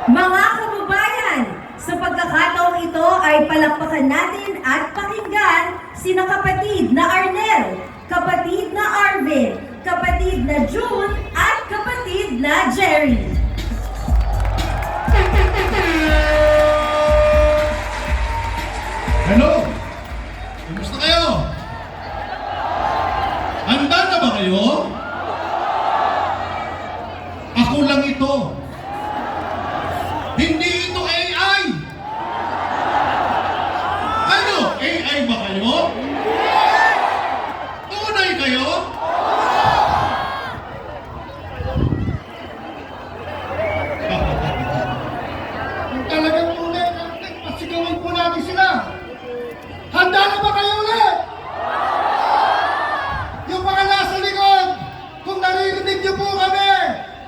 Mga kababayan, sa pagkakataong ito ay palakpakan natin at pakinggan sina kapatid na Arnel, kapatid na Arvin, kapatid na June, at kapatid na Jerry. Hello! Kumusta kayo? Handa na ba kayo? Ako lang ito. Hindi ito AI! Ano? AI ba kayo? Tunay kayo? Kung talagang tunay natin, pasigawan po natin sila. Handa na ba kayo ulit? Yung mga nasa likod, kung naririnig niyo po kami,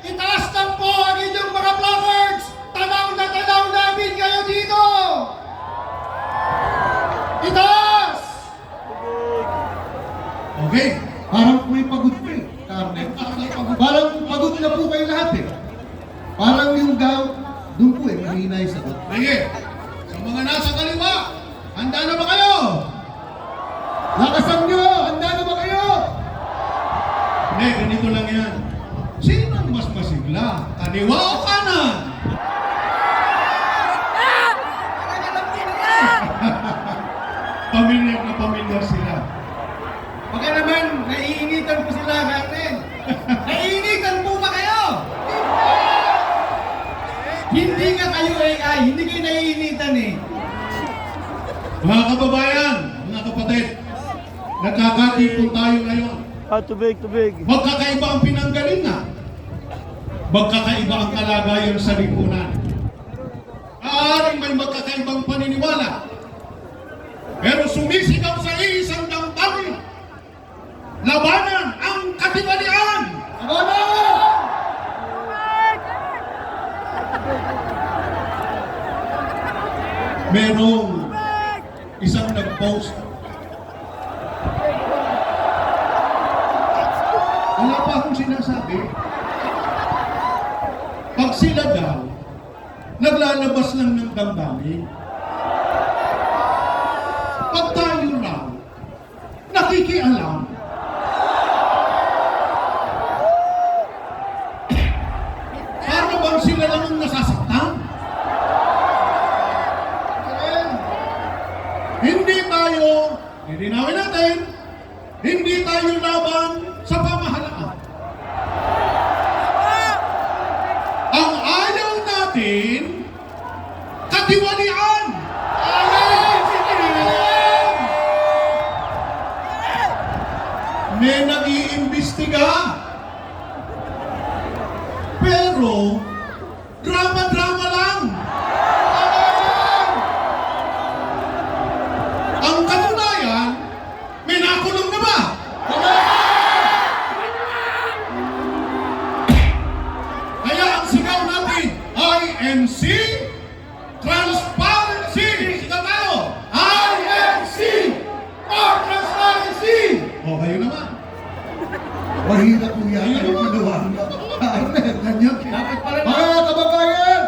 itaas lang po ang inyong mga placards. Tanaw na tanaw namin kayo dito. Itaas! Okay. Parang may pagod pa eh, Carmen. Parang pagod na po kayo lahat eh. Parang yung doon po eh, mahina yung sagot. Sige. Sa mga nasa kaliwa, handa na ba kayo? Lakasan nyo! Handa na ba kayo? Hindi, ganito lang yan. Sino ang mas masigla? Kaliwa o kanan? Pamilyar na pamilyar sila. Baka naman, naiinitan po sila, Carmen. Naiinitan po ba kayo? Hindi nga kayo AI, hindi kayo naiinitan eh. Mga kababayan, mga kapatid, nagkakatipon tayo ngayon. Tubig, tubig. Magkakaiba ang pinanggalingan. Magkakaiba ang kalagayan sa lipunan. Maaaring may magkakaibang paniniwala. Pero sumisigaw sa iisang damdamin. Labanan ang katiwalian! Labanan! Merong isang nag-post. Wala pa akong sinasabi. Pag sila daw, naglalabas lang ng damdamin. Pag tayo raw, nakikialam. Paano bang sila lang ang nasasaktan? Hindi tayo, lilinawin natin, hindi tayo laban sa pamahalaan. Ang ayaw natin, katiwalian! May nag-iimbestiga. Pero, drama-drama lang. Ang katunayan, may nakulong na ba? Kaya ang sigaw natin, INC, transparency! Sigaw tayo! INC! More transparency! O, kayo naman. Mahirap po yan. Ano ginawa mo? Carmen, ganyan. Dapat pala na. Mga kababayan!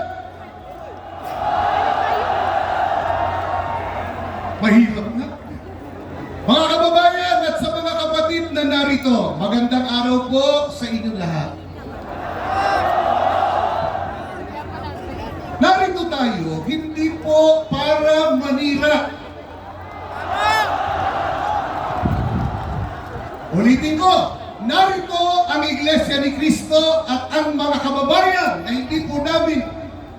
Mahirap nga. Mga kababayan at sa mga kapatid na narito, magandang araw po sa inyong lahat. Narito tayo, hindi po para manira. Ulitin ko, narito ang Iglesia ni Cristo at ang mga kababayan na hindi po namin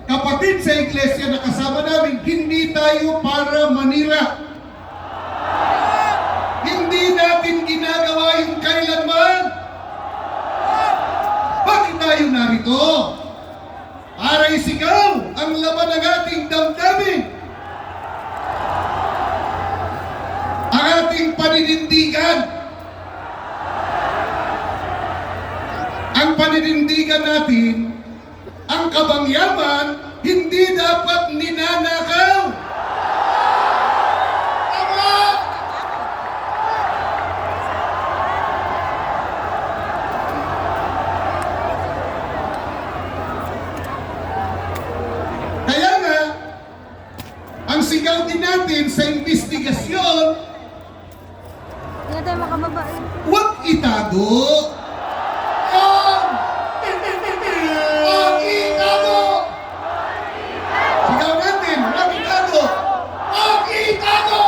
kapatid sa Iglesia na kasama namin, hindi tayo para manira. Hindi natin ginagawa yung kailanman. Bakit tayo narito? Para isigaw ang laban ng ating damdamin. Ang ating paninindigan. Ang paninindigan natin, ang kabangyaman, hindi dapat ninanakaw. Tama! Isisigaw din natin sa investigasyon, Hindi tayo makababae. huwag itago. Ang itago. Sigaw natin, huwag itago. Ang itago.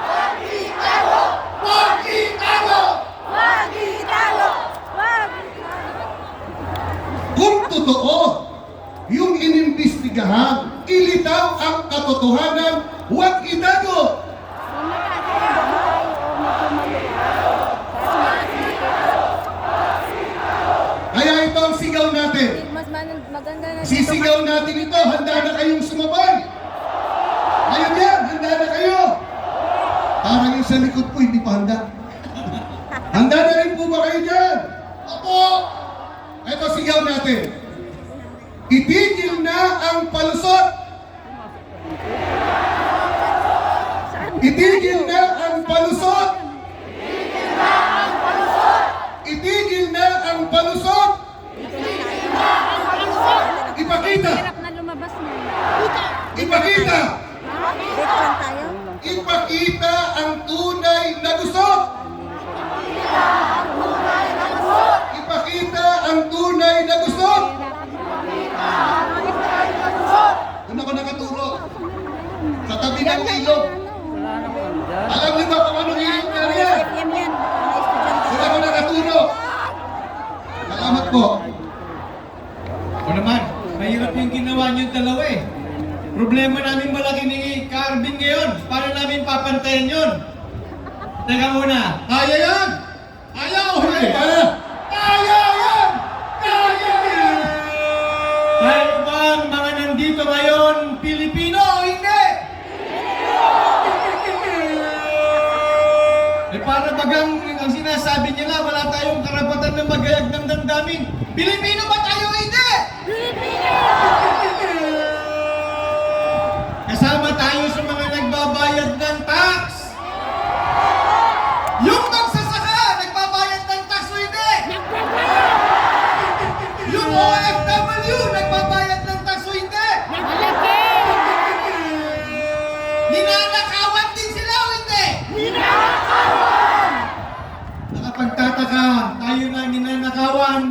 Wag itago! Huwag itago. Wag itago! Wag! Kung totoo, yung inimbestigahan, ilitaw ang katotohanan, huwag itago. Kaya ito ang sigaw natin. Mas maganda na Sisigaw natin ito, handa na kayong sumabay. Ngayon yan, handa na kayo. Parang yung sa likod po, hindi pa handa. Handa na rin po ba kayo dyan? Opo! Ito sigaw natin. Itigil na ang palusot. Itigil na ang palusot. Itigil na ang palusot. Ipakita. Hirap na lumabas na. Ipakita. Date lang tayo? Ipakita ang tunay na gusot. Ipakita ang tunay na gusot. Doon ako nakaturo. Sa tabi ng ilog. Alam niyo ba kung anong ilog na riyan? Yan yan. Mga estudyante. Doon ako nakaturo. Salamat po. O naman, mahirap yung ginawa niyong dalawa eh. Problema namin malaki ni Carvin ngayon. Paano namin papantayan yun? Teka muna. Kaya yan! Kaya o hindi? Kaya! Kaya yan! Kaya yan! Kahit ba ang mga nandito ngayon, Pilipino o hindi? Eh para bagang ang sinasabi nila, wala tayong karapatan na magayag ng damdamin. Pilipino ba tayo o hindi? Kasama tayo sa mga nagbabayad ng tax. Yung magsasaka, nagbabayad ng tax o hindi? Yung OFW, nagbabayad ng tax o hindi? Ninanakawan din sila o hindi? Nakapagtataka, tayo na ninanakawan,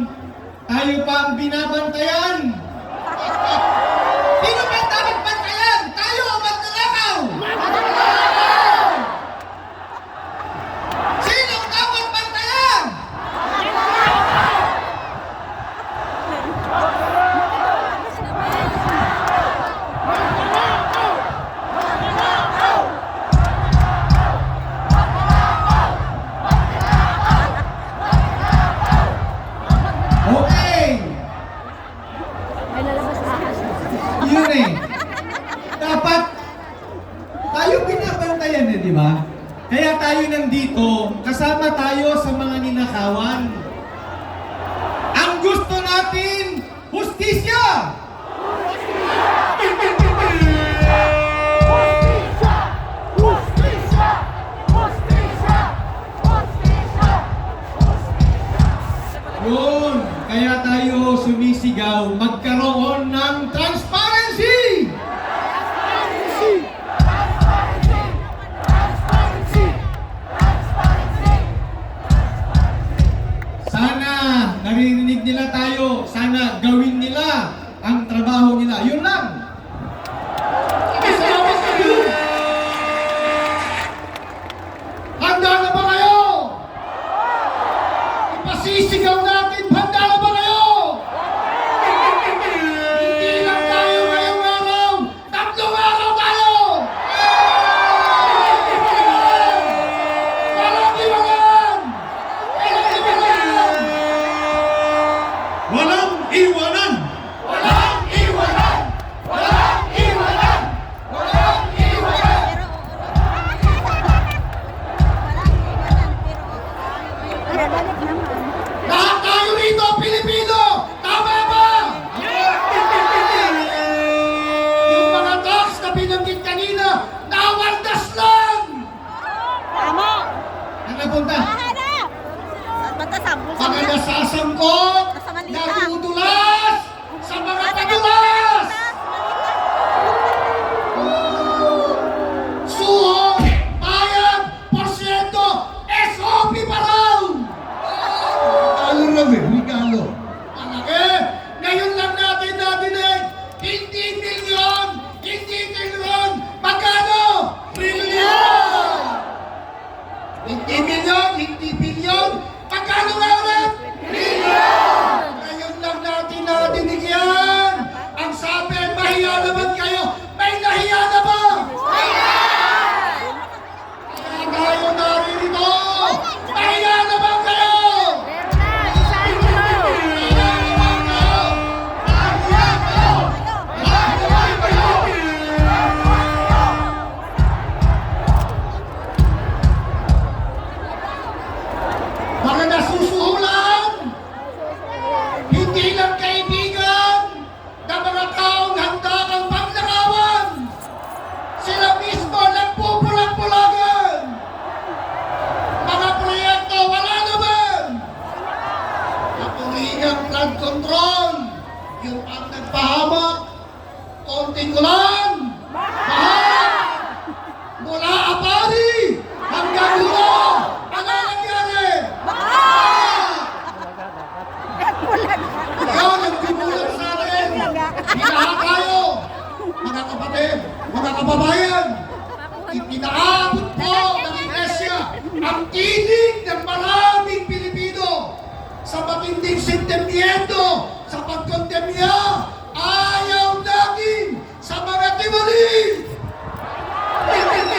tayo pa ang binabantayan. Sino ba dapat bantayan? Tayo o magnanakaw? Sino ang dapat bantayan? Okay! May lalabas na kasi. Yun eh. Dapat tayo binabantayan eh, di ba? Kaya tayo nandito, kasama tayo sa mga ninakawan. Ang gusto natin, hustisya! Yun, kaya tayo sumisigaw, magkaroon ng transparency! Sana naririnig nila tayo, sana gawin nila ang trabaho nila. Yun lang! Kasama kayo! Handa na ba kayo? Ipasisigaw natin, handa na ba kayo? Hindi lang tayo ngayong araw, 3 araw tayo! Walang iwanan! Walang iwanan! Walang iwanan! Walang iwanan! nagpahamak, konting ulan, baha, mula Apari hanggang Lulo. Ano nangyari? Yan ang binulat sa atin. Lahat tayo, mga kapatid, mga kababayan, ipinaabot po ng Iglesia ang tinig